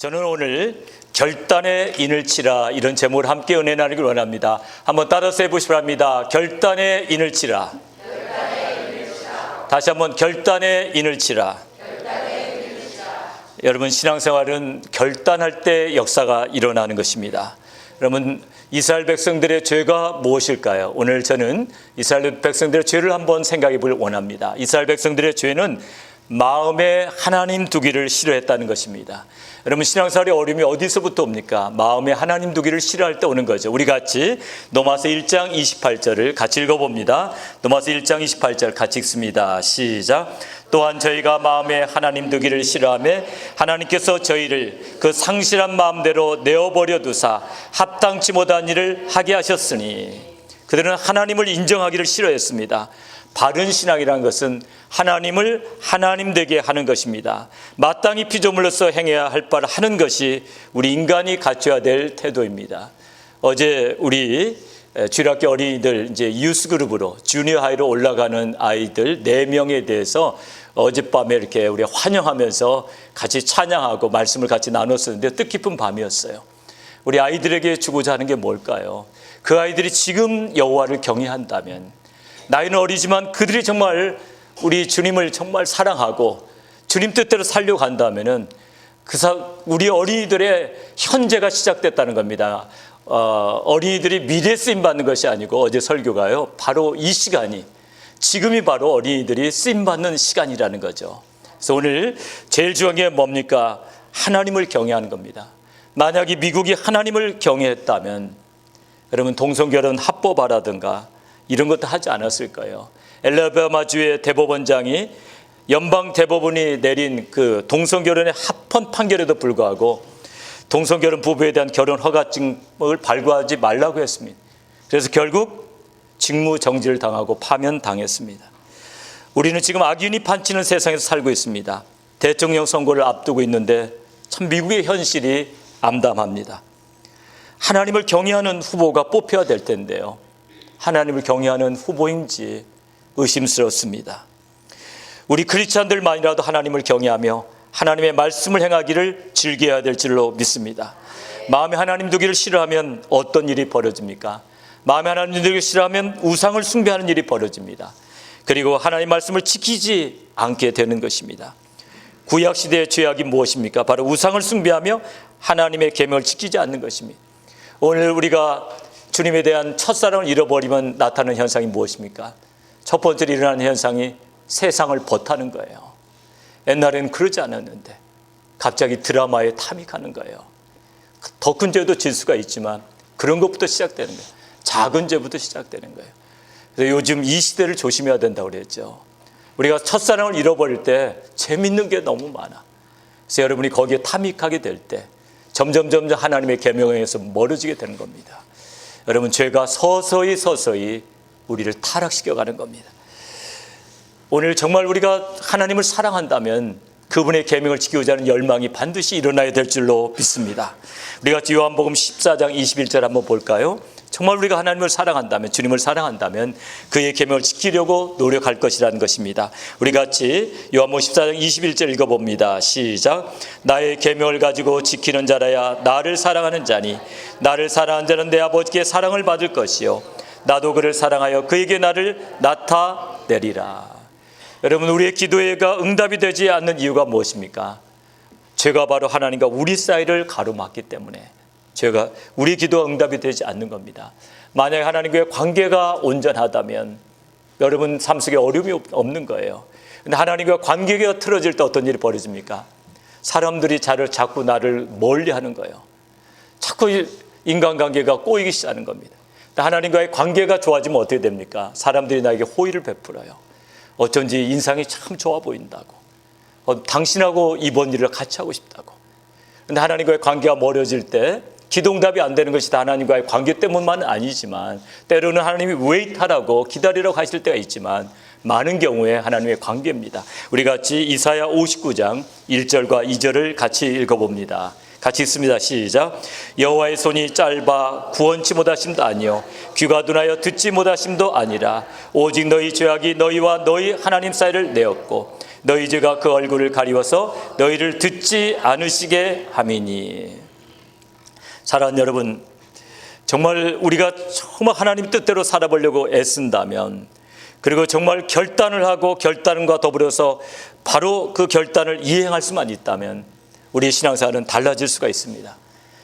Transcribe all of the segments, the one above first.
저는 오늘 결단의 인을 치라 이런 제목을 함께 은혜 나누길 원합니다. 한번 따라서 해보시기 바랍니다. 결단의 인을 치라. 다시 한번 결단의 인을 치라. 여러분, 신앙생활은 결단할 때 역사가 일어나는 것입니다. 여러분, 이스라엘 백성들의 죄가 무엇일까요? 오늘 저는 이스라엘 백성들의 죄를 한번 생각해 보길 원합니다. 이스라엘 백성들의 죄는 마음에 하나님 두기를 싫어했다는 것입니다. 여러분, 신앙생활의 어려움이 어디서부터 옵니까? 마음에 하나님 두기를 싫어할 때 오는 거죠. 우리 같이 로마서 1장 28절을 같이 읽어봅니다. 로마서 1장 28절 같이 읽습니다. 시작. 또한 저희가 마음에 하나님 두기를 싫어하며 하나님께서 저희를 그 상실한 마음대로 내어버려 두사 합당치 못한 일을 하게 하셨으니, 그들은 하나님을 인정하기를 싫어했습니다. 바른 신앙이라는 것은 하나님을 하나님 되게 하는 것입니다. 마땅히 피조물로서 행해야 할 바를 하는 것이 우리 인간이 갖춰야 될 태도입니다. 어제 우리 주일학교 어린이들 이제 유스그룹으로 주니어 하이로 올라가는 아이들 4명에 대해서 어젯밤에 이렇게 우리 환영하면서 같이 찬양하고 말씀을 같이 나눴었는데 뜻깊은 밤이었어요. 우리 아이들에게 주고자 하는 게 뭘까요? 그 아이들이 지금 여호와를 경외한다면, 나이는 어리지만 그들이 정말 우리 주님을 정말 사랑하고 주님 뜻대로 살려고 한다면은 우리 어린이들의 현재가 시작됐다는 겁니다. 어린이들이 미래 쓰임 받는 것이 아니고, 어제 설교가요, 바로 이 시간이, 지금이 바로 어린이들이 쓰임 받는 시간이라는 거죠. 그래서 오늘 제일 중요한 게 뭡니까? 하나님을 경외하는 겁니다. 만약 이 미국이 하나님을 경외했다면 여러분, 동성결혼 합법화라든가 이런 것도 하지 않았을 거예요. 엘라바마주의 대법원장이 연방 대법원이 내린 그 동성결혼의 합헌 판결에도 불구하고 동성결혼 부부에 대한 결혼 허가증을 발부하지 말라고 했습니다. 그래서 결국 직무 정지를 당하고 파면당했습니다. 우리는 지금 악인이 판치는 세상에서 살고 있습니다. 대통령 선거를 앞두고 있는데 참 미국의 현실이 암담합니다. 하나님을 경외하는 후보가 뽑혀야 될 텐데요, 하나님을 경외하는 후보인지 의심스럽습니다. 우리 크리스찬들만이라도 하나님을 경외하며 하나님의 말씀을 행하기를 즐겨야 될 줄로 믿습니다. 마음에 하나님 두기를 싫어하면 어떤 일이 벌어집니까? 마음에 하나님 두기를 싫어하면 우상을 숭배하는 일이 벌어집니다. 그리고 하나님의 말씀을 지키지 않게 되는 것입니다. 구약시대의 죄악이 무엇입니까? 바로 우상을 숭배하며 하나님의 계명을 지키지 않는 것입니다. 오늘 우리가 주님에 대한 첫사랑을 잃어버리면 나타나는 현상이 무엇입니까? 첫 번째로 일어나는 현상이 세상을 벗하는 거예요. 옛날에는 그러지 않았는데 갑자기 드라마에 탐이 가는 거예요. 더 큰 죄도 질 수가 있지만 그런 것부터 시작되는 거예요. 작은 죄부터 시작되는 거예요. 그래서 요즘 이 시대를 조심해야 된다고 그랬죠. 우리가 첫사랑을 잃어버릴 때 재밌는 게 너무 많아. 그래서 여러분이 거기에 탐이 가게 될 때 점점 하나님의 계명에서 멀어지게 되는 겁니다. 여러분, 죄가 서서히 우리를 타락시켜가는 겁니다. 오늘 정말 우리가 하나님을 사랑한다면 그분의 계명을 지키고자 하는 열망이 반드시 일어나야 될 줄로 믿습니다. 우리 같이 요한복음 14장 21절 한번 볼까요? 정말 우리가 하나님을 사랑한다면, 주님을 사랑한다면 그의 계명을 지키려고 노력할 것이라는 것입니다. 우리 같이 요한복음 14장 21절 읽어봅니다. 시작. 나의 계명을 가지고 지키는 자라야 나를 사랑하는 자니, 나를 사랑하는 자는 내 아버지께 사랑을 받을 것이요 나도 그를 사랑하여 그에게 나를 나타내리라. 여러분, 우리의 기도가 응답이 되지 않는 이유가 무엇입니까? 죄가 바로 하나님과 우리 사이를 가로막기 때문에 죄가 우리 기도가 응답이 되지 않는 겁니다. 만약 하나님과의 관계가 온전하다면 여러분 삶 속에 어려움이 없는 거예요. 근데 하나님과 관계가 틀어질 때 어떤 일이 벌어집니까? 사람들이 자꾸 나를 멀리하는 거예요. 자꾸 인간관계가 꼬이기 시작하는 겁니다. 하나님과의 관계가 좋아지면 어떻게 됩니까? 사람들이 나에게 호의를 베풀어요. 어쩐지 인상이 참 좋아 보인다고, 당신하고 이번 일을 같이 하고 싶다고. 근데 하나님과의 관계가 멀어질 때 기도응답이 안 되는 것이 다 하나님과의 관계 때문만은 아니지만, 때로는 하나님이 웨이트하라고 기다리라고 하실 때가 있지만 많은 경우에 하나님의 관계입니다. 우리 같이 이사야 59장 1절과 2절을 같이 읽어봅니다. 같이 읽습니다. 시작. 여호와의 손이 짧아 구원치 못하심도 아니요 귀가 둔하여 듣지 못하심도 아니라 오직 너희 죄악이 너희와 너희 하나님 사이를 내었고 너희 죄가 그 얼굴을 가리워서 너희를 듣지 않으시게 함이니. 사랑하는 여러분, 정말 우리가 정말 하나님 뜻대로 살아보려고 애쓴다면, 그리고 정말 결단을 하고 결단과 더불어서 바로 그 결단을 이행할 수만 있다면 우리의 신앙생활은 달라질 수가 있습니다.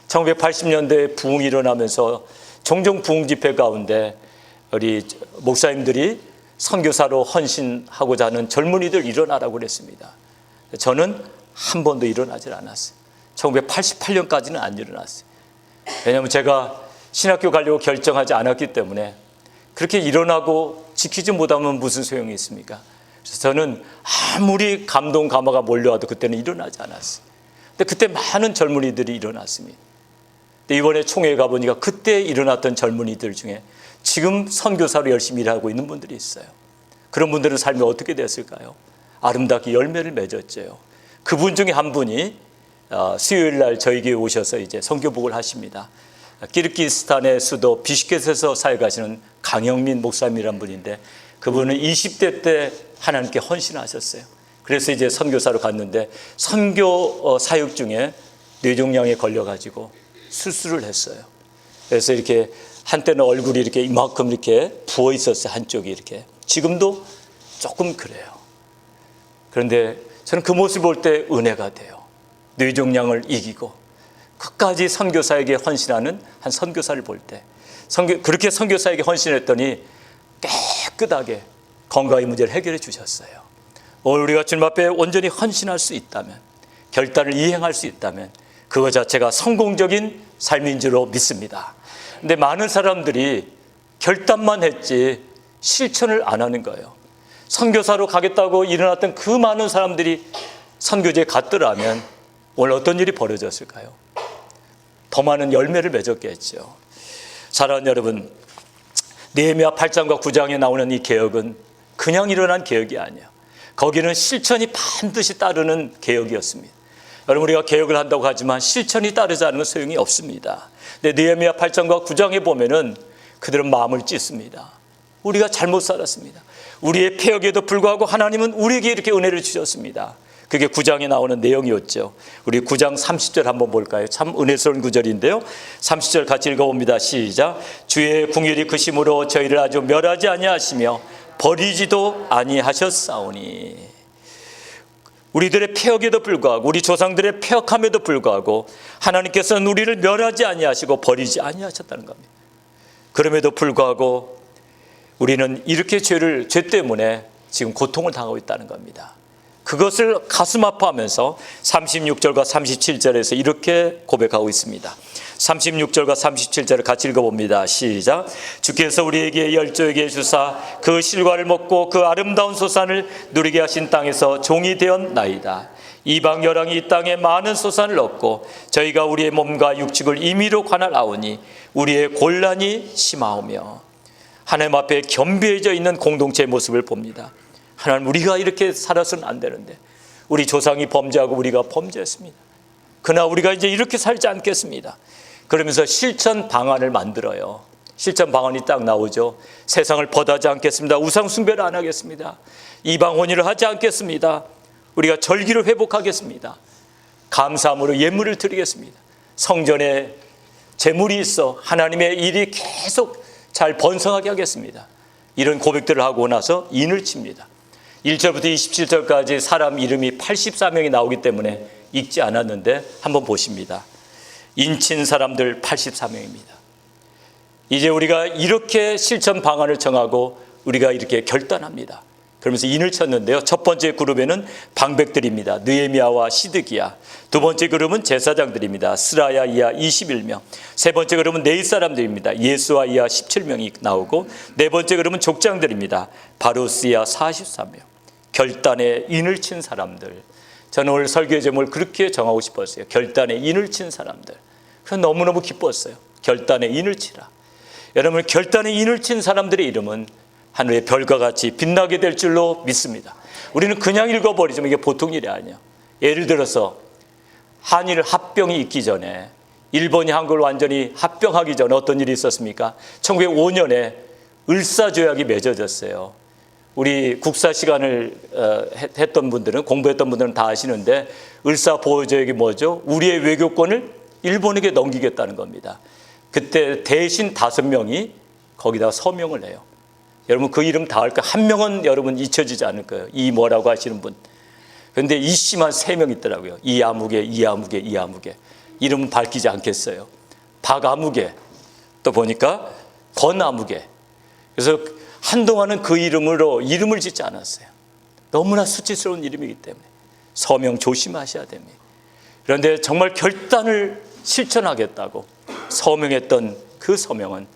1980년대에 부흥이 일어나면서 종종 부흥 집회 가운데 우리 목사님들이 선교사로 헌신하고자 하는 젊은이들 일어나라고 그랬습니다. 저는 한 번도 일어나질 않았어요. 1988년까지는 안 일어났어요. 왜냐하면 제가 신학교 가려고 결정하지 않았기 때문에 그렇게 일어나고 지키지 못하면 무슨 소용이 있습니까? 그래서 저는 아무리 감동 감화가 몰려와도 그때는 일어나지 않았어요. 근데 그때 많은 젊은이들이 일어났습니다. 근데 이번에 총회에 가보니까 그때 일어났던 젊은이들 중에 지금 선교사로 열심히 일하고 있는 분들이 있어요. 그런 분들은 삶이 어떻게 됐을까요? 아름답게 열매를 맺었죠. 그분 중에 한 분이 수요일 날 저희 교회에 오셔서 이제 선교복을 하십니다. 키르기스탄의 수도 비슈켓에서 사역하시는 강영민 목사님이란 분인데, 그분은 20대 때 하나님께 헌신하셨어요. 그래서 이제 선교사로 갔는데 선교 사역 중에 뇌종양에 걸려가지고 수술을 했어요. 그래서 이렇게 한때는 얼굴이 이렇게 이만큼 이렇게 부어 있었어요. 한쪽이 이렇게. 지금도 조금 그래요. 그런데 저는 그 모습을 볼 때 은혜가 돼요. 뇌종양을 이기고 끝까지 선교사에게 헌신하는 한 선교사를 볼 때, 그렇게 선교사에게 헌신했더니 깨끗하게 건강의 문제를 해결해 주셨어요. 오늘 우리가 주님 앞에 온전히 헌신할 수 있다면, 결단을 이행할 수 있다면 그것 자체가 성공적인 삶인 줄로 믿습니다. 근데 많은 사람들이 결단만 했지 실천을 안 하는 거예요. 선교사로 가겠다고 일어났던 그 많은 사람들이 선교지에 갔더라면 오늘 어떤 일이 벌어졌을까요? 더 많은 열매를 맺었겠죠. 사랑하는 여러분, 느헤미야 8장과 9장에 나오는 이 개혁은 그냥 일어난 개혁이 아니에요. 거기는 실천이 반드시 따르는 개혁이었습니다. 여러분, 우리가 개혁을 한다고 하지만 실천이 따르지 않으면 소용이 없습니다. 근데 느헤미야 8장과 9장에 보면은 그들은 마음을 찢습니다. 우리가 잘못 살았습니다. 우리의 폐역에도 불구하고 하나님은 우리에게 이렇게 은혜를 주셨습니다. 그게 9장에 나오는 내용이었죠. 우리 9장 30절 한번 볼까요? 참 은혜스러운 구절인데요. 30절 같이 읽어봅니다. 시작. 주의 긍휼이 크심으로 저희를 아주 멸하지 아니하시며 버리지도 아니하셨사오니. 우리들의 폐역에도 불구하고, 우리 조상들의 폐역함에도 불구하고 하나님께서는 우리를 멸하지 아니하시고 버리지 아니하셨다는 겁니다. 그럼에도 불구하고 우리는 이렇게 죄 때문에 지금 고통을 당하고 있다는 겁니다. 그것을 가슴 아파하면서 36절과 37절에서 이렇게 고백하고 있습니다. 36절과 37절을 같이 읽어봅니다. 시작. 주께서 우리에게 열조에게 주사 그 실과를 먹고 그 아름다운 소산을 누리게 하신 땅에서 종이 되었나이다. 이방 여랑이 이 땅에 많은 소산을 얻고 저희가 우리의 몸과 육축을 임의로 관할하오니 우리의 곤란이 심하오며. 하나님 앞에 겸비해져 있는 공동체의 모습을 봅니다. 하나님, 우리가 이렇게 살아서는 안 되는데 우리 조상이 범죄하고 우리가 범죄했습니다. 그러나 우리가 이제 이렇게 살지 않겠습니다. 그러면서 실천 방안을 만들어요. 실천 방안이 딱 나오죠. 세상을 벗하지 않겠습니다. 우상 숭배를 안 하겠습니다. 이방 혼인을 하지 않겠습니다. 우리가 절기를 회복하겠습니다. 감사함으로 예물을 드리겠습니다. 성전에 재물이 있어 하나님의 일이 계속 잘 번성하게 하겠습니다. 이런 고백들을 하고 나서 인을 칩니다. 1절부터 27절까지 사람 이름이 84명이 나오기 때문에 읽지 않았는데 한번 보십니다. 인친 사람들 84명입니다. 이제 우리가 이렇게 실천 방안을 정하고 우리가 이렇게 결단합니다. 그러면서 인을 쳤는데요. 첫 번째 그룹에는 방백들입니다. 느헤미야와 시드기야. 두 번째 그룹은 제사장들입니다. 스라야 이하 21명. 세 번째 그룹은 네이 사람들입니다. 예수와 이하 17명이 나오고, 네 번째 그룹은 족장들입니다. 바루스 이하 43명. 결단에 인을 친 사람들. 저는 오늘 설교의 제목을 그렇게 정하고 싶었어요. 결단에 인을 친 사람들. 그래서 너무너무 기뻤어요. 결단에 인을 치라. 여러분, 결단에 인을 친 사람들의 이름은 하늘의 별과 같이 빛나게 될 줄로 믿습니다. 우리는 그냥 읽어버리지만 이게 보통 일이 아니에요. 예를 들어서 한일 합병이 있기 전에, 일본이 한국을 완전히 합병하기 전에 어떤 일이 있었습니까? 1905년에 을사조약이 맺어졌어요. 우리 국사 시간을 했던 분들은, 공부했던 분들은 다 아시는데, 을사보호조약이 뭐죠? 우리의 외교권을 일본에게 넘기겠다는 겁니다. 그때 대신 5명이 거기다가 서명을 해요. 여러분 그 이름 다 알까? 한 명은 여러분 잊혀지지 않을 거예요. 이 뭐라고 하시는 분. 그런데 이씨만 3명 있더라고요. 이아무개, 이아무개, 이아무개. 이름은 밝히지 않겠어요. 박아무개, 또 보니까 권아무개. 그래서 한동안은 그 이름으로 이름을 짓지 않았어요. 너무나 수치스러운 이름이기 때문에 서명 조심하셔야 됩니다. 그런데 정말 결단을 실천하겠다고 서명했던 그 서명은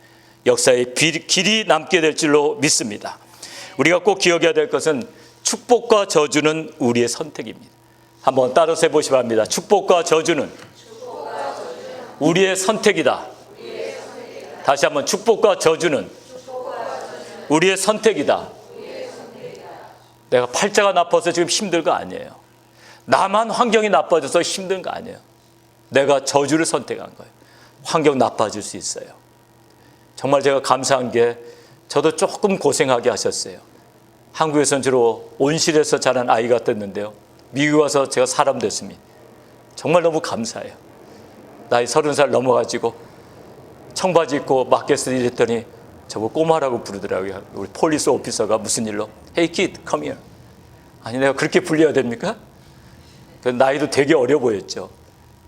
역사의 길이 남게 될 줄로 믿습니다. 우리가 꼭 기억해야 될 것은 축복과 저주는 우리의 선택입니다. 한번 따라서 해보시기 바랍니다. 축복과 저주는 우리의 선택이다. 다시 한번, 축복과 저주는 우리의 선택이다. 내가 팔자가 나빠서 지금 힘든 거 아니에요. 나만 환경이 나빠져서 힘든 거 아니에요. 내가 저주를 선택한 거예요. 환경 나빠질 수 있어요. 정말 제가 감사한 게, 저도 조금 고생하게 하셨어요. 한국에서는 주로 온실에서 자란 아이 같았는데요, 미국 와서 제가 사람 됐습니다. 정말 너무 감사해요. 나이 30살 넘어가지고 청바지 입고 마켓에서 일했더니 저거 꼬마라고 부르더라고요. 우리 폴리스 오피서가 무슨 일로, Hey kid, come here. 아니, 내가 그렇게 불려야 됩니까? 나이도 되게 어려 보였죠.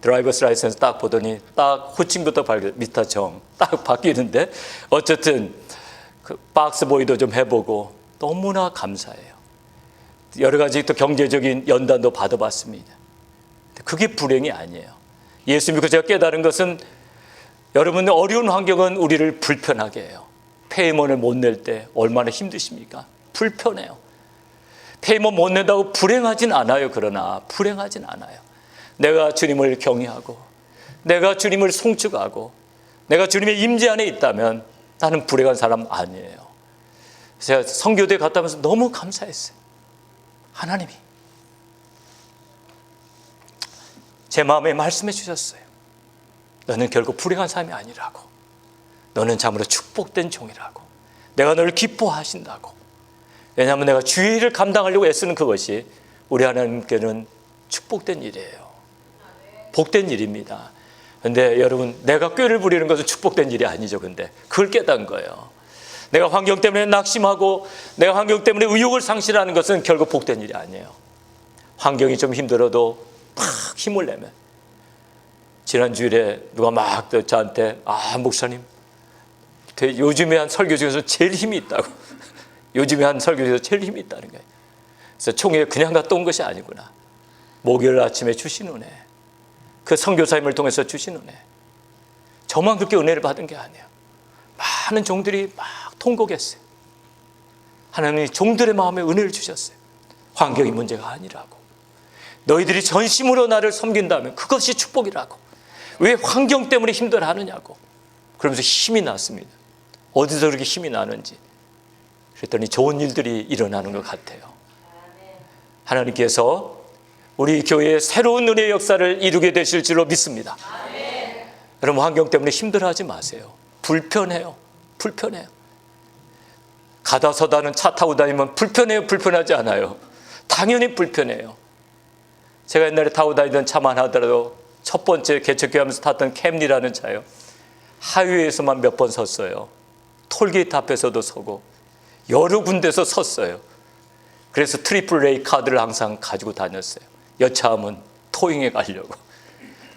드라이버스 라이센스 딱 보더니 딱 호칭부터 미스터 정 딱 바뀌는데, 어쨌든 그 박스보이도 좀 해보고 너무나 감사해요. 여러 가지 또 경제적인 연단도 받아봤습니다. 그게 불행이 아니에요. 예수 믿고 제가 깨달은 것은, 여러분 어려운 환경은 우리를 불편하게 해요. 페이먼을 못 낼 때 얼마나 힘드십니까? 불편해요. 페이먼 못 낸다고 불행하진 않아요. 그러나 불행하진 않아요. 내가 주님을 경외하고, 내가 주님을 송축하고, 내가 주님의 임재 안에 있다면 나는 불행한 사람 아니에요. 제가 선교대 갔다 오면서 너무 감사했어요. 하나님이 제 마음에 말씀해 주셨어요. 너는 결국 불행한 사람이 아니라고. 너는 참으로 축복된 종이라고. 내가 너를 기뻐하신다고. 왜냐하면 내가 주의 일을 감당하려고 애쓰는 그것이 우리 하나님께는 축복된 일이에요. 복된 일입니다. 그런데 여러분, 내가 꾀를 부리는 것은 축복된 일이 아니죠. 근데 그걸 깨달은 거예요. 내가 환경 때문에 낙심하고, 내가 환경 때문에 의욕을 상실하는 것은 결국 복된 일이 아니에요. 환경이 좀 힘들어도 막 힘을 내면, 지난 주일에 누가 막 저한테, 목사님, 요즘에 한 설교 중에서 제일 힘이 있다고. 요즘에 한 설교 중에서 제일 힘이 있다는 거예요. 그래서 총회 그냥 갔다 온 것이 아니구나. 목요일 아침에 주신 은혜, 그 선교사님을 통해서 주신 은혜, 저만 그렇게 은혜를 받은 게 아니에요. 많은 종들이 막 통곡했어요. 하나님이 종들의 마음에 은혜를 주셨어요. 환경이 문제가 아니라고. 너희들이 전심으로 나를 섬긴다면 그것이 축복이라고. 왜 환경 때문에 힘들어하느냐고. 그러면서 힘이 났습니다. 어디서 그렇게 힘이 나는지. 그랬더니 좋은 일들이 일어나는 것 같아요. 하나님께서 우리 교회에 새로운 은혜의 역사를 이루게 되실 줄로 믿습니다. 여러분, 환경 때문에 힘들어하지 마세요. 불편해요. 불편해요. 가다 서다는 차 타고 다니면 불편해요? 불편하지 않아요? 당연히 불편해요. 제가 옛날에 타고 다니던 차만 하더라도 첫 번째 개척교회하면서 탔던 캠리라는 차요, 하이웨이에서만 몇 번 섰어요. 톨게이트 앞에서도 서고 여러 군데서 섰어요. 그래서 트리플 A 카드를 항상 가지고 다녔어요. 여차하면 토잉에 가려고.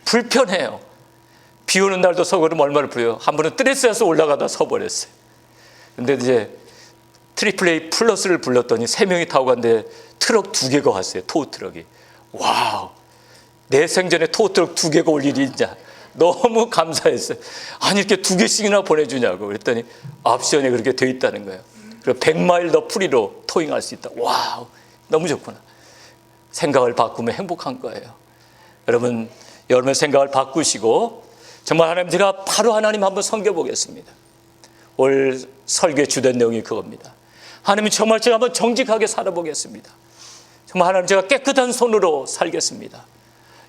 불편해요. 비 오는 날도 서고 그러면 얼마나 불려요. 한 번은 뜰에서 올라가다 서버렸어요. 근데 이제 트리플 A 플러스를 불렀더니 3명이 타고 갔는데 트럭 2개가 왔어요. 토우트럭이. 와우, 내 생전에 토우트럭 2개가 올 일이 있냐. 너무 감사했어요. 아니, 이렇게 2개씩이나 보내주냐고. 그랬더니 옵션에 그렇게 돼 있다는 거예요. 그리고 100마일 더 프리로 토잉할 수 있다. 와우, 너무 좋구나. 생각을 바꾸면 행복한 거예요. 여러분, 여러분의 생각을 바꾸시고, 정말 하나님, 제가 바로 하나님 한번 섬겨보겠습니다. 올 설교의 주된 내용이 그겁니다. 하나님, 정말 제가 한번 정직하게 살아보겠습니다. 정말 하나님, 제가 깨끗한 손으로 살겠습니다.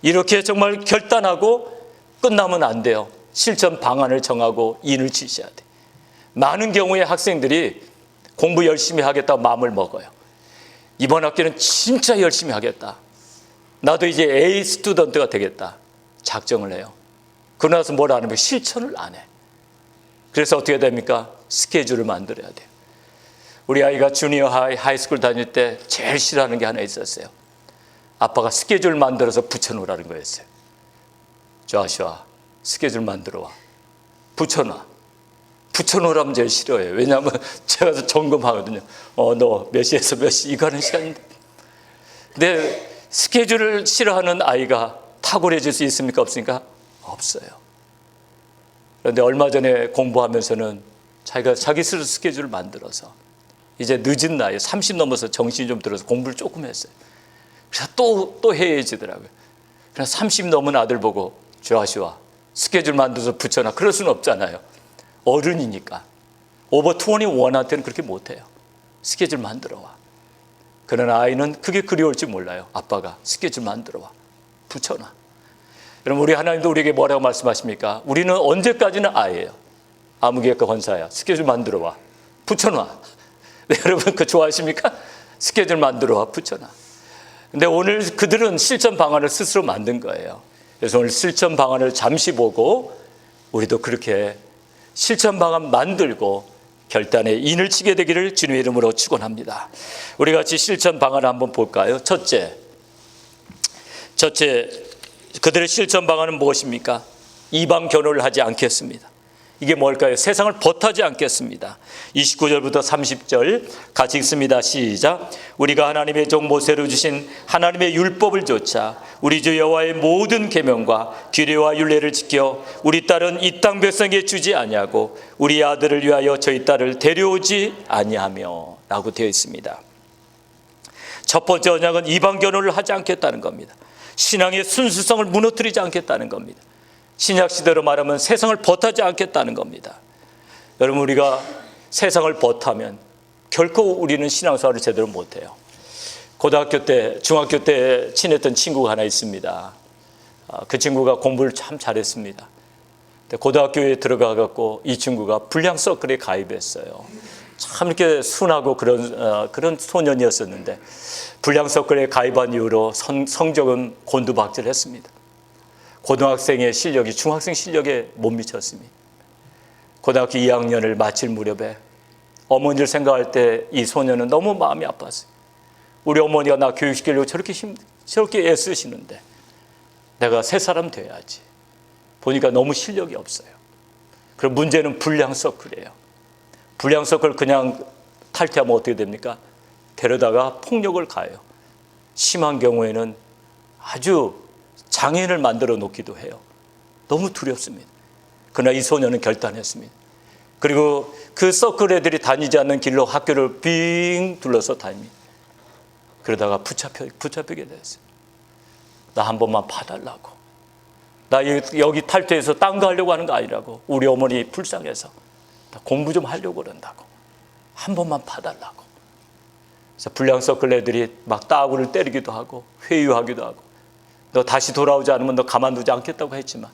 이렇게 정말 결단하고 끝나면 안 돼요. 실천 방안을 정하고 인을 지셔야 돼. 많은 경우에 학생들이 공부 열심히 하겠다고 마음을 먹어요. 이번 학기는 진짜 열심히 하겠다. 나도 이제 A 스튜던트가 되겠다. 작정을 해요. 그러고 나서 뭘 안 하면 실천을 안 해. 그래서 어떻게 됩니까? 스케줄을 만들어야 돼요. 우리 아이가 주니어 하이스쿨 다닐 때 제일 싫어하는 게 하나 있었어요. 아빠가 스케줄 만들어서 붙여놓으라는 거였어요. 조아시아, 스케줄 만들어 와. 붙여놔. 붙여놓으라면 제일 싫어해요. 왜냐하면 제가 점검하거든요. 너 몇 시에서 몇 시 이거 하는 시간인데. 근데 스케줄을 싫어하는 아이가 탁월해질 수 있습니까? 없습니까? 없어요. 그런데 얼마 전에 공부하면서는 자기가 자기 스스로 스케줄을 만들어서 이제 늦은 나이에 30 넘어서 정신이 좀 들어서 공부를 조금 했어요. 그래서 또 해해지더라고요. 그래서 30 넘은 아들 보고 조아시아 스케줄 만들어서 붙여놔. 그럴 수는 없잖아요. 어른이니까. 오버 21한테는 그렇게 못해요. 스케줄 만들어 와. 그러나 아이는 그게 그리울지 몰라요. 아빠가 스케줄 만들어 와. 붙여놔. 그럼 우리 하나님도 우리에게 뭐라고 말씀하십니까? 우리는 언제까지는 아이예요. 아무개혁과 권사야. 스케줄 만들어 와. 붙여놔. 네, 여러분 그거 좋아하십니까? 스케줄 만들어 와. 붙여놔. 근데 오늘 그들은 실천 방안을 스스로 만든 거예요. 그래서 오늘 실천 방안을 잠시 보고 우리도 그렇게 실천 방안 만들고 결단에 인을 치게 되기를 주님의 이름으로 축원합니다. 우리 같이 실천 방안을 한번 볼까요? 첫째, 그들의 실천 방안은 무엇입니까? 이방 결혼을 하지 않겠습니다. 이게 뭘까요? 세상을 벗하지 않겠습니다. 29절부터 30절 같이 읽습니다. 시작. 우리가 하나님의 종 모세로 주신 하나님의 율법을 좇아 우리 주 여호와의 모든 계명과 규례와 율례를 지켜 우리 딸은 이 땅 백성에게 주지 아니하고 우리 아들을 위하여 저희 딸을 데려오지 아니하며 라고 되어 있습니다. 첫 번째 언약은 이방 결혼을 하지 않겠다는 겁니다. 신앙의 순수성을 무너뜨리지 않겠다는 겁니다. 신약 시대로 말하면 세상을 벗하지 않겠다는 겁니다. 여러분 우리가 세상을 벗하면 결코 우리는 신앙생활을 제대로 못해요. 고등학교 때, 중학교 때 친했던 친구가 하나 있습니다. 그 친구가 공부를 참 잘했습니다. 고등학교에 들어가갖고 이 친구가 불량 서클에 가입했어요. 참 이렇게 순하고 그런 소년이었었는데 불량 서클에 가입한 이후로 성적은 곤두박질했습니다. 고등학생의 실력이 중학생 실력에 못 미쳤습니다. 고등학교 2학년을 마칠 무렵에 어머니를 생각할 때 이 소년은 너무 마음이 아팠어요. 우리 어머니가 나 교육시키려고 저렇게 애쓰시는데 내가 새 사람 돼야지. 보니까 너무 실력이 없어요. 그럼 문제는 불량 서클이에요. 불량 서클 그냥 탈퇴하면 어떻게 됩니까? 데려다가 폭력을 가해요. 심한 경우에는 아주 장애인을 만들어 놓기도 해요. 너무 두렵습니다. 그러나 이 소년은 결단했습니다. 그리고 그 서클 애들이 다니지 않는 길로 학교를 빙 둘러서 다닙니다. 그러다가 붙잡히게 됐어요. 나 한 번만 봐달라고. 나 여기 탈퇴해서 딴 거 하려고 하는 거 아니라고. 우리 어머니 불쌍해서 나 공부 좀 하려고 그런다고. 한 번만 봐달라고. 그래서 불량 서클 애들이 막 따구를 때리기도 하고 회유하기도 하고 너 다시 돌아오지 않으면 너 가만두지 않겠다고 했지만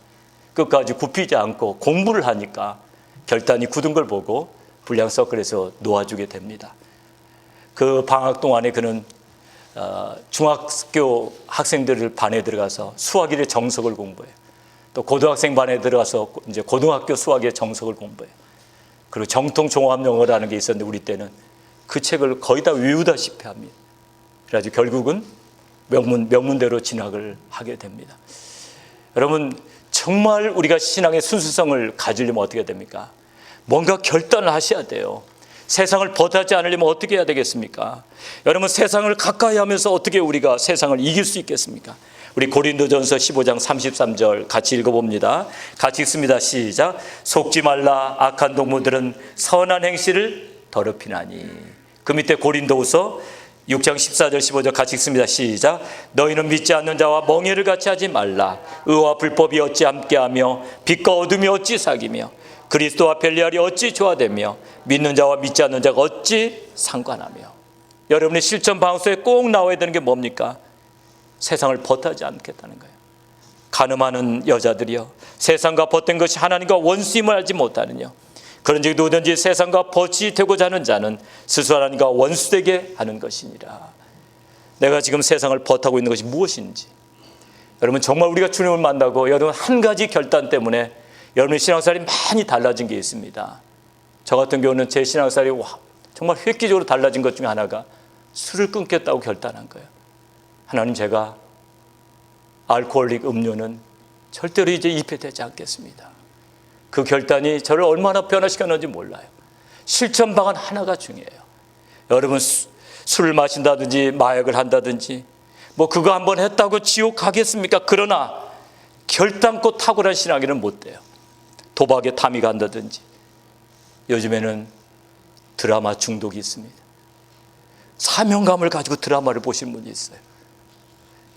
끝까지 굽히지 않고 공부를 하니까 결단이 굳은 걸 보고 불량 서클에서 놓아주게 됩니다. 그 방학 동안에 그는 중학교 학생들 반에 들어가서 수학의 정석을 공부해요. 또 고등학생 반에 들어가서 이제 고등학교 수학의 정석을 공부해요. 그리고 정통 종합 영어라는 게 있었는데 우리 때는 그 책을 거의 다 외우다시피 합니다. 그래가지고 결국은 명문대로 진학을 하게 됩니다. 여러분 정말 우리가 신앙의 순수성을 가지려면 어떻게 됩니까? 뭔가 결단을 하셔야 돼요. 세상을 벗하지 않으려면 어떻게 해야 되겠습니까? 여러분 세상을 가까이 하면서 어떻게 우리가 세상을 이길 수 있겠습니까? 우리 고린도전서 15장 33절 같이 읽어봅니다. 같이 읽습니다. 시작. 속지 말라. 악한 동무들은 선한 행실을 더럽히나니. 그 밑에 고린도후서 6장 14절 15절 같이 읽습니다. 시작. 너희는 믿지 않는 자와 멍에를 같이 하지 말라. 의와 불법이 어찌 함께하며 빛과 어둠이 어찌 사귀며 그리스도와 벨리알이 어찌 조화되며 믿는 자와 믿지 않는 자가 어찌 상관하며. 여러분의 실천 방송에 꼭 나와야 되는 게 뭡니까? 세상을 벗하지 않겠다는 거예요. 간음하는 여자들이여, 세상과 벗된 것이 하나님과 원수임을 알지 못하느냐. 그런즉 누구든지 세상과 벗이 되고자 하는 자는 스스로 하나님과 원수되게 하는 것이니라. 내가 지금 세상을 벗하고 있는 것이 무엇인지, 여러분 정말 우리가 주님을 만나고 여러분 한 가지 결단 때문에 여러분의 신앙생활이 많이 달라진 게 있습니다. 저 같은 경우는 제 신앙생활이 정말 획기적으로 달라진 것 중에 하나가 술을 끊겠다고 결단한 거예요. 하나님, 제가 알코올릭 음료는 절대로 이제 입에되지 않겠습니다. 그 결단이 저를 얼마나 변화시켰는지 몰라요. 실천 방안 하나가 중요해요. 여러분 술을 마신다든지 마약을 한다든지 뭐 그거 한번 했다고 지옥 가겠습니까? 그러나 결단코 탁월한 신앙인은 못 돼요. 도박에 탐이 간다든지, 요즘에는 드라마 중독이 있습니다. 사명감을 가지고 드라마를 보시는 분이 있어요.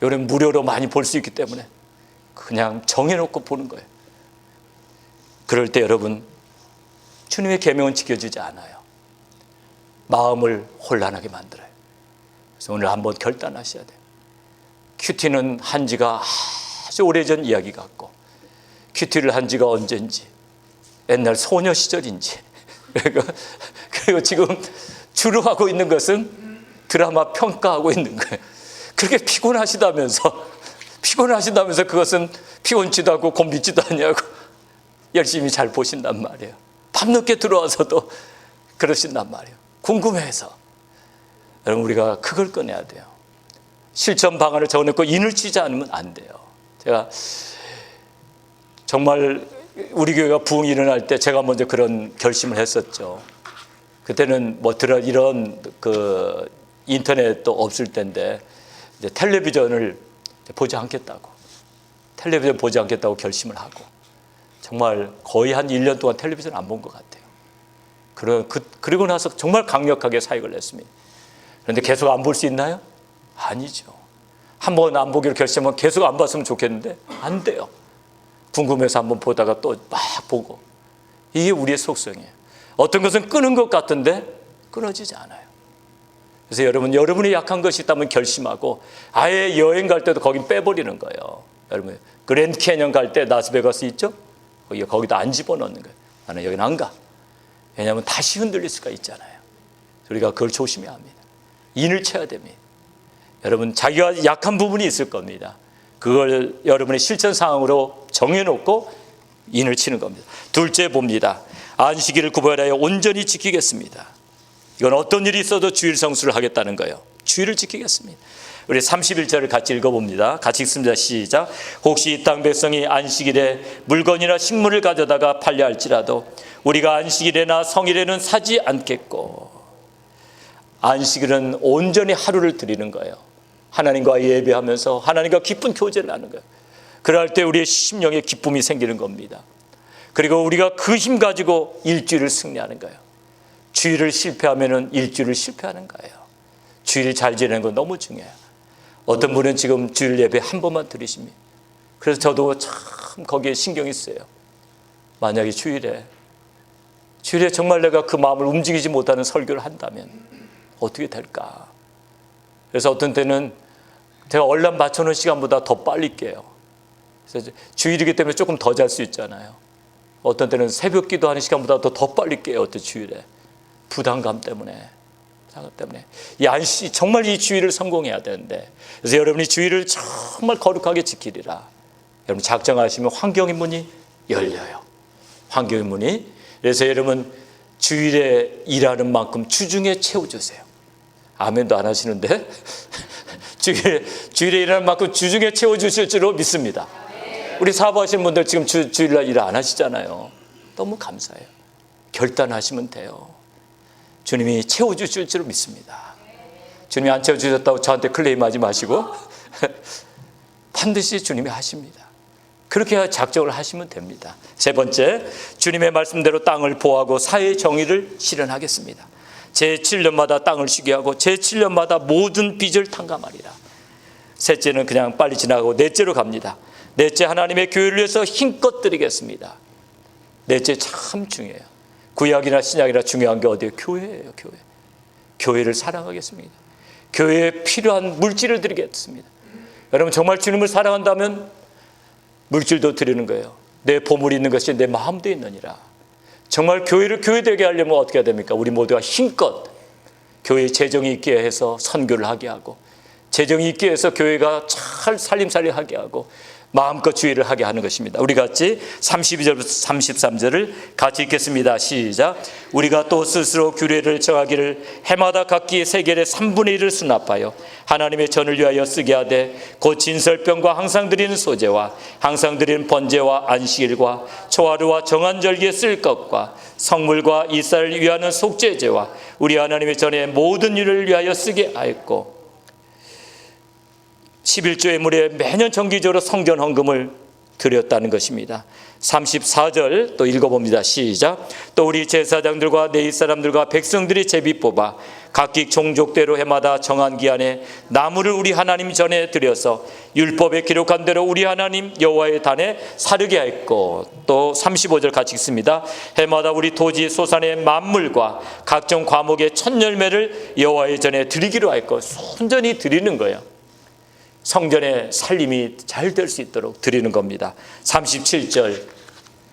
요즘 무료로 많이 볼 수 있기 때문에 그냥 정해놓고 보는 거예요. 그럴 때 여러분, 주님의 계명은 지켜지지 않아요. 마음을 혼란하게 만들어요. 그래서 오늘 한번 결단하셔야 돼요. 큐티는 한 지가 아주 오래전 이야기 같고, 큐티를 한 지가 언젠지, 옛날 소녀 시절인지, 그리고 지금 주로 하고 있는 것은 드라마 평가하고 있는 거예요. 그렇게 피곤하시다면서 그것은 피곤치도 않고 곤비지도 않냐고 열심히 잘 보신단 말이에요. 밤늦게 들어와서도 그러신단 말이에요. 궁금해서. 여러분, 우리가 그걸 꺼내야 돼요. 실천 방안을 적어놓고 인을 치지 않으면 안 돼요. 제가 정말 우리 교회가 부흥이 일어날 때 제가 먼저 그런 결심을 했었죠. 그때는 뭐 이런 그 인터넷도 없을 때인데 이제 텔레비전을 보지 않겠다고 결심을 하고, 정말 거의 한 1년 동안 텔레비전 안 본 것 같아요. 그리고 나서 정말 강력하게 사역을 했습니다. 그런데 계속 안 볼 수 있나요? 아니죠. 한번 안 보기로 결심하면 계속 안 봤으면 좋겠는데 안 돼요. 궁금해서 한번 보다가 또 막 보고. 이게 우리의 속성이에요. 어떤 것은 끄는 것 같은데 끊어지지 않아요. 그래서 여러분이 약한 것이 있다면 결심하고 아예 여행 갈 때도 거기 빼버리는 거예요. 여러분 그랜드 캐년 갈 때 라스베가스 있죠? 거기다 안 집어넣는 거예요. 나는 여기는 안 가. 왜냐하면 다시 흔들릴 수가 있잖아요. 우리가 그걸 조심해야 합니다. 인을 쳐야 됩니다. 여러분 자기가 약한 부분이 있을 겁니다. 그걸 여러분의 실천 상황으로 정해놓고 인을 치는 겁니다. 둘째 봅니다. 안식일을 구별하여 온전히 지키겠습니다. 이건 어떤 일이 있어도 주일 성수를 하겠다는 거예요. 주일을 지키겠습니다. 우리 31절을 같이 읽어봅니다. 같이 읽습니다. 시작. 혹시 이 땅 백성이 안식일에 물건이나 식물을 가져다가 팔려 할지라도 우리가 안식일에나 성일에는 사지 않겠고. 안식일은 온전히 하루를 드리는 거예요. 하나님과 예배하면서 하나님과 깊은 교제를 하는 거예요. 그럴 때 우리의 심령에 기쁨이 생기는 겁니다. 그리고 우리가 그 힘 가지고 일주일을 승리하는 거예요. 주일을 실패하면 일주일을 실패하는 거예요. 주일 잘 지내는 건 너무 중요해요. 어떤 분은 지금 주일 예배 한 번만 드리십니다. 그래서 저도 참 거기에 신경이 쓰여요. 만약에 주일에 정말 내가 그 마음을 움직이지 못하는 설교를 한다면 어떻게 될까? 그래서 어떤 때는 제가 얼람 맞춰놓은 시간보다 더 빨리 깨요. 그래서 주일이기 때문에 조금 더 잘 수 있잖아요. 어떤 때는 새벽 기도하는 시간보다 더 빨리 깨요. 어떤 주일에 부담감 때문에. 정말 이 주일을 성공해야 되는데, 그래서 여러분이 주일을 정말 거룩하게 지키리라. 여러분 작정하시면 환경의 문이 열려요. 환경의 문이. 그래서 여러분 주일에 일하는 만큼 주중에 채워주세요. 아멘도 안 하시는데 주일에 일하는 만큼 주중에 채워주실 줄로 믿습니다. 우리 사업하시는 분들 지금 주일날 일 안 하시잖아요. 너무 감사해요. 결단하시면 돼요. 주님이 채워주실 줄로 믿습니다. 주님이 안 채워주셨다고 저한테 클레임하지 마시고 반드시 주님이 하십니다. 그렇게 작정을 하시면 됩니다. 세 번째, 주님의 말씀대로 땅을 보호하고 사회의 정의를 실현하겠습니다. 제7년마다 땅을 쉬게 하고 제7년마다 모든 빚을 탕감하리라. 셋째는 그냥 빨리 지나가고 넷째로 갑니다. 넷째, 하나님의 교회를 위해서 힘껏 드리겠습니다. 넷째 참 중요해요. 구약이나 신약이나 중요한 게 어디예요? 교회예요. 교회를 사랑하겠습니다. 교회에 필요한 물질을 드리겠습니다. 여러분 정말 주님을 사랑한다면 물질도 드리는 거예요. 내 보물이 있는 것이 내 마음도 있느니라. 정말 교회를 교회되게 하려면 어떻게 해야 됩니까? 우리 모두가 힘껏 교회에 재정이 있게 해서 선교를 하게 하고, 재정이 있게 해서 교회가 잘 살림살이 하게 하고, 마음껏 주의를 하게 하는 것입니다. 우리 같이 32절부터 33절을 같이 읽겠습니다. 시작. 우리가 또 스스로 규례를 정하기를 해마다 각기 세겔의 3분의 1을 수납하여 하나님의 전을 위하여 쓰게 하되, 곧 진설병과 항상 드리는 소제와 항상 드리는 번제와 안식일과 초하루와 정한 절기에 쓸 것과 성물과 이사를 위하는 속죄제와 우리 하나님의 전의 모든 일을 위하여 쓰게 하였고, 11조의 물에 매년 정기적으로 성전 헌금을 드렸다는 것입니다. 34절 또 읽어봅니다. 시작. 또 우리 제사장들과 레위 사람들과 백성들이 제비 뽑아 각기 종족대로 해마다 정한 기한에 나무를 우리 하나님 전에 드려서 율법에 기록한 대로 우리 하나님 여호와의 단에 사르게 하였고, 또 35절 같이 읽습니다. 해마다 우리 토지 소산의 만물과 각종 과목의 첫 열매를 여호와의 전에 드리기로 하였고, 순전히 드리는 거예요. 성전의 살림이 잘 될 수 있도록 드리는 겁니다. 37절,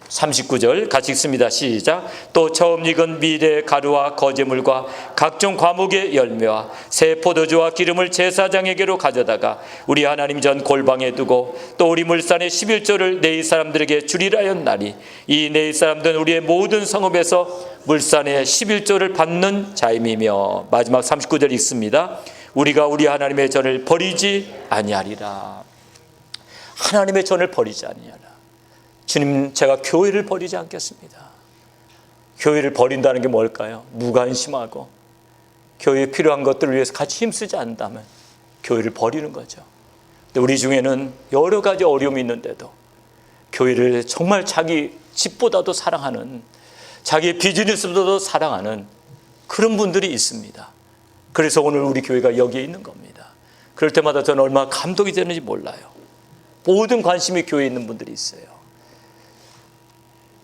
39절 같이 읽습니다. 시작. 또 처음 익은 밀의 가루와 거제물과 각종 과목의 열매와 새 포도주와 기름을 제사장에게로 가져다가 우리 하나님 전 골방에 두고, 또 우리 물산의 11조를 레위 사람들에게 주리라 하였나니, 이 레위 사람들은 우리의 모든 성읍에서 물산의 11조를 받는 자임이며. 마지막 39절 읽습니다. 우리가 우리 하나님의 전을 버리지 아니하리라. 하나님의 전을 버리지 아니하라. 주님, 제가 교회를 버리지 않겠습니다. 교회를 버린다는 게 뭘까요? 무관심하고 교회에 필요한 것들을 위해서 같이 힘쓰지 않는다면 교회를 버리는 거죠. 근데 우리 중에는 여러 가지 어려움이 있는데도 교회를 정말 자기 집보다도 사랑하는, 자기의 비즈니스보다도 사랑하는 그런 분들이 있습니다. 그래서 오늘 우리 교회가 여기에 있는 겁니다. 그럴 때마다 저는 얼마나 감동이 되는지 몰라요. 모든 관심이 교회에 있는 분들이 있어요.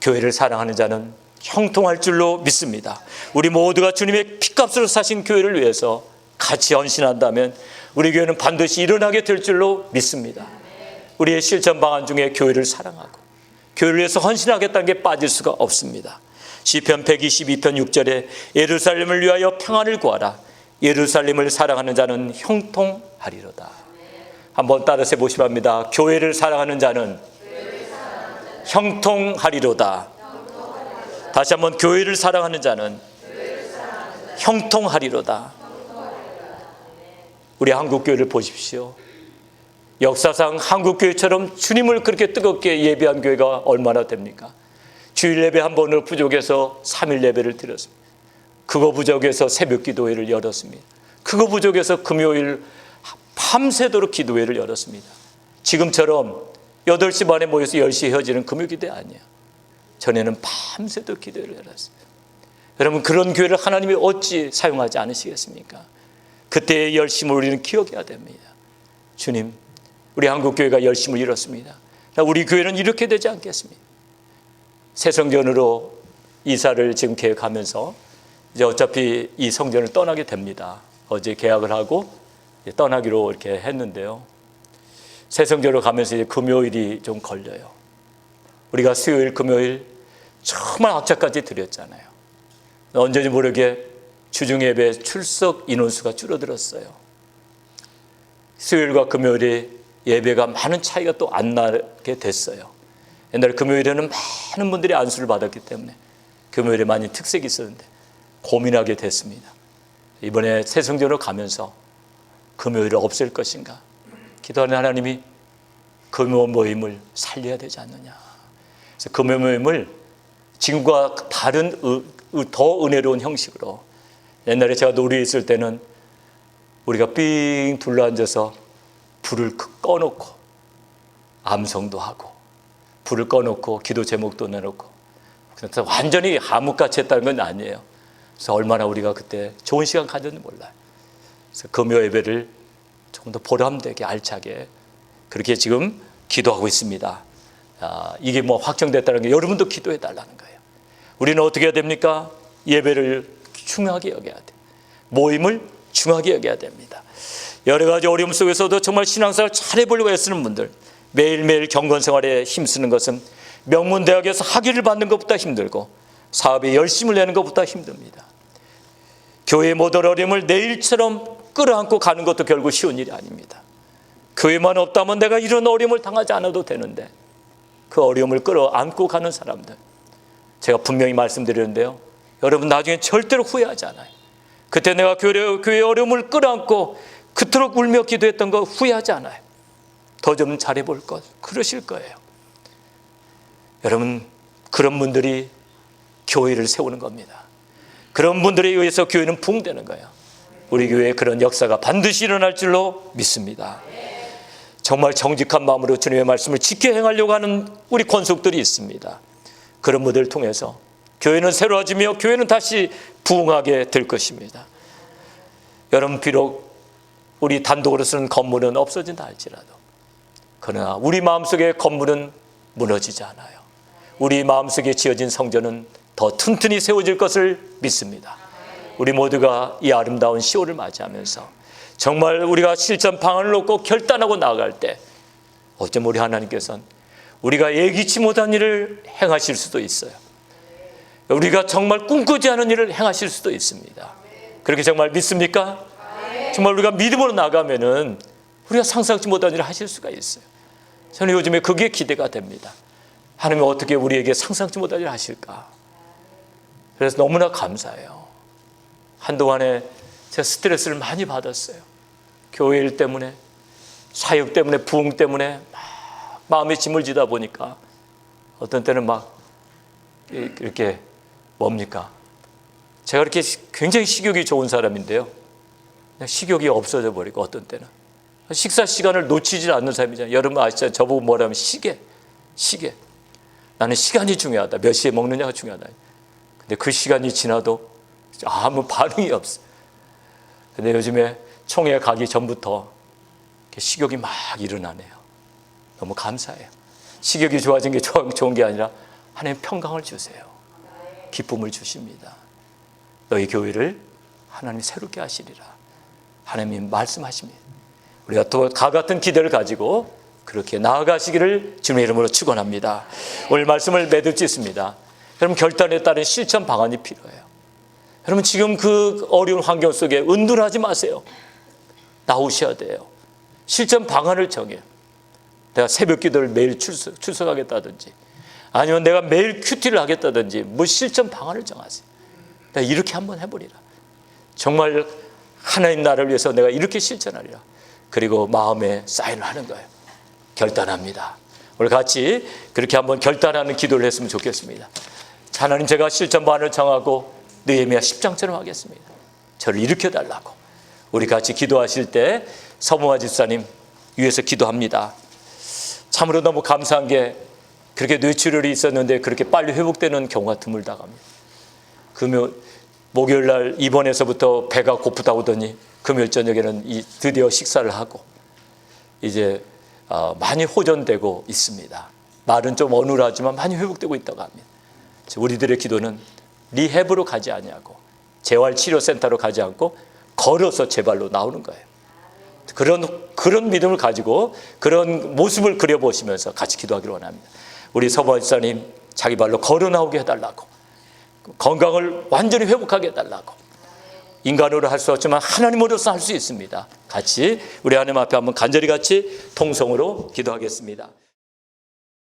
교회를 사랑하는 자는 형통할 줄로 믿습니다. 우리 모두가 주님의 피값으로 사신 교회를 위해서 같이 헌신한다면 우리 교회는 반드시 일어나게 될 줄로 믿습니다. 우리의 실천 방안 중에 교회를 사랑하고 교회를 위해서 헌신하겠다는 게 빠질 수가 없습니다. 시편 122편 6절에 예루살렘을 위하여 평안을 구하라. 예루살렘을 사랑하는 자는 형통하리로다. 한번 따라서 보시기 바랍니다. 교회를 사랑하는 자는 형통하리로다. 다시 한번, 교회를 사랑하는 자는 형통하리로다. 우리 한국교회를 보십시오. 역사상 한국교회처럼 주님을 그렇게 뜨겁게 예배한 교회가 얼마나 됩니까? 주일 예배 한 번으로 부족해서 3일 예배를 드렸습니다. 그거 부족해서 새벽 기도회를 열었습니다. 그거 부족해서 금요일 밤새도록 기도회를 열었습니다. 지금처럼 8시 반에 모여서 10시에 헤어지는 금요 기도회 아니에요. 전에는 밤새도록 기도회를 열었어요. 여러분, 그런 교회를 하나님이 어찌 사용하지 않으시겠습니까? 그때의 열심을 우리는 기억해야 됩니다. 주님, 우리 한국교회가 열심을 잃었습니다. 우리 교회는 이렇게 되지 않겠습니다. 새 성전으로 이사를 지금 계획하면서 이제 어차피 이 성전을 떠나게 됩니다. 어제 계약을 하고 떠나기로 이렇게 했는데요. 새 성전으로 가면서 이제 금요일이 좀 걸려요. 우리가 수요일, 금요일 정말 악착같이 드렸잖아요. 언제인지 모르게 주중 예배 출석 인원수가 줄어들었어요. 수요일과 금요일에 예배가 많은 차이가 또 안 나게 됐어요. 옛날에 금요일에는 많은 분들이 안수를 받았기 때문에 금요일에 많이 특색이 있었는데 고민하게 됐습니다. 이번에 새 성전으로 가면서 금요일을 없앨 것인가? 기도하는 하나님이 금요 모임을 살려야 되지 않느냐. 그래서 금요 모임을 지금과 다른 더 은혜로운 형식으로, 옛날에 제가 노리에 있을 때는 우리가 삥 둘러앉아서 불을 꺼놓고 암송도 하고 불을 꺼놓고 기도 제목도 내놓고, 그래서 완전히 암흑같이 했다는 건 아니에요. 그래서 얼마나 우리가 그때 좋은 시간 가졌는지 몰라요. 그래서 금요 예배를 조금 더 보람되게 알차게 그렇게 지금 기도하고 있습니다. 이게 뭐 확정됐다는 게 여러분도 기도해 달라는 거예요. 우리는 어떻게 해야 됩니까? 예배를 중요하게 여겨야 돼. 모임을 중요하게 여겨야 됩니다. 여러 가지 어려움 속에서도 정말 신앙생활 잘해보려고 애쓰는 분들, 매일매일 경건생활에 힘쓰는 것은 명문대학에서 학위를 받는 것보다 힘들고 사업에 열심을 내는 것보다 힘듭니다. 교회의 모든 어려움을 내일처럼 끌어안고 가는 것도 결국 쉬운 일이 아닙니다. 교회만 없다면 내가 이런 어려움을 당하지 않아도 되는데 그 어려움을 끌어안고 가는 사람들, 제가 분명히 말씀드리는데요, 여러분 나중에 절대로 후회하지 않아요. 그때 내가 교회의 어려움을 끌어안고 그토록 울며 기도했던 거 후회하지 않아요. 더 좀 잘해볼 것, 그러실 거예요. 여러분, 그런 분들이 교회를 세우는 겁니다. 그런 분들에 의해서 교회는 부흥되는 거예요. 우리 교회에 그런 역사가 반드시 일어날 줄로 믿습니다. 정말 정직한 마음으로 주님의 말씀을 지켜 행하려고 하는 우리 권속들이 있습니다. 그런 분들을 통해서 교회는 새로워지며 교회는 다시 부흥하게 될 것입니다. 여러분, 비록 우리 단독으로 쓰는 건물은 없어진다 할지라도 그러나 우리 마음속의 건물은 무너지지 않아요. 우리 마음속에 지어진 성전은 더 튼튼히 세워질 것을 믿습니다. 우리 모두가 이 아름다운 10월을 맞이하면서 정말 우리가 실전 방안을 놓고 결단하고 나아갈 때 어쩜 우리 하나님께서는 우리가 예기치 못한 일을 행하실 수도 있어요. 우리가 정말 꿈꾸지 않은 일을 행하실 수도 있습니다. 그렇게 정말 믿습니까? 정말 우리가 믿음으로 나가면은 우리가 상상치 못한 일을 하실 수가 있어요. 저는 요즘에 그게 기대가 됩니다. 하나님이 어떻게 우리에게 상상치 못한 일을 하실까? 그래서 너무나 감사해요. 한동안에 제가 스트레스를 많이 받았어요. 교회 일 때문에, 사역 때문에, 부흥 때문에 막 마음에 짐을 지다 보니까 어떤 때는 막 이렇게 뭡니까? 제가 이렇게 굉장히 식욕이 좋은 사람인데요, 식욕이 없어져 버리고 어떤 때는 식사 시간을 놓치지 않는 사람이잖아요. 여러분 아시잖아요. 저보고 뭐라면 시계. 나는 시간이 중요하다. 몇 시에 먹느냐가 중요하다. 근데 그 시간이 지나도 아무 반응이 없어. 근데 요즘에 총회 가기 전부터 식욕이 막 일어나네요. 너무 감사해요. 식욕이 좋아진 게 좋은 게 아니라 하나님 평강을 주세요. 기쁨을 주십니다. 너희 교회를 하나님이 새롭게 하시리라. 하나님이 말씀하십니다. 우리가 또 같은 기대를 가지고 그렇게 나아가시기를 주님의 이름으로 축원합니다. 오늘 말씀을 매듭 짓습니다. 여러분, 결단에 따른 실천 방안이 필요해요. 여러분, 지금 그 어려운 환경 속에 은둔하지 마세요. 나오셔야 돼요. 실천 방안을 정해요. 내가 새벽 기도를 매일 출석하겠다든지 아니면 내가 매일 큐티를 하겠다든지 뭐 실천 방안을 정하세요. 내가 이렇게 한번 해보리라. 정말 하나님 나라를 위해서 내가 이렇게 실천하리라. 그리고 마음에 사인을 하는 거예요. 결단합니다. 오늘 같이 그렇게 한번 결단하는 기도를 했으면 좋겠습니다. 하나님, 제가 실천 방안을 정하고 느헤미야 10장처럼 하겠습니다. 저를 일으켜달라고. 우리 같이 기도하실 때 서무화 집사님 위해서 기도합니다. 참으로 너무 감사한 게 그렇게 뇌출혈이 있었는데 그렇게 빨리 회복되는 경우가 드물다고 합니다. 목요일 날 입원해서부터 배가 고프다고 하더니 금요일 저녁에는 드디어 식사를 하고 이제 많이 호전되고 있습니다. 말은 좀 어눌하지만 많이 회복되고 있다고 합니다. 우리들의 기도는 리헵으로 가지 아니하고 재활치료센터로 가지 않고 걸어서 제 발로 나오는 거예요. 그런 믿음을 가지고 그런 모습을 그려보시면서 같이 기도하기를 원합니다. 우리 서보 집사님 자기 발로 걸어 나오게 해달라고, 건강을 완전히 회복하게 해달라고. 인간으로 할 수 없지만 하나님으로서 할 수 있습니다. 같이 우리 하나님 앞에 한번 간절히 같이 통성으로 기도하겠습니다.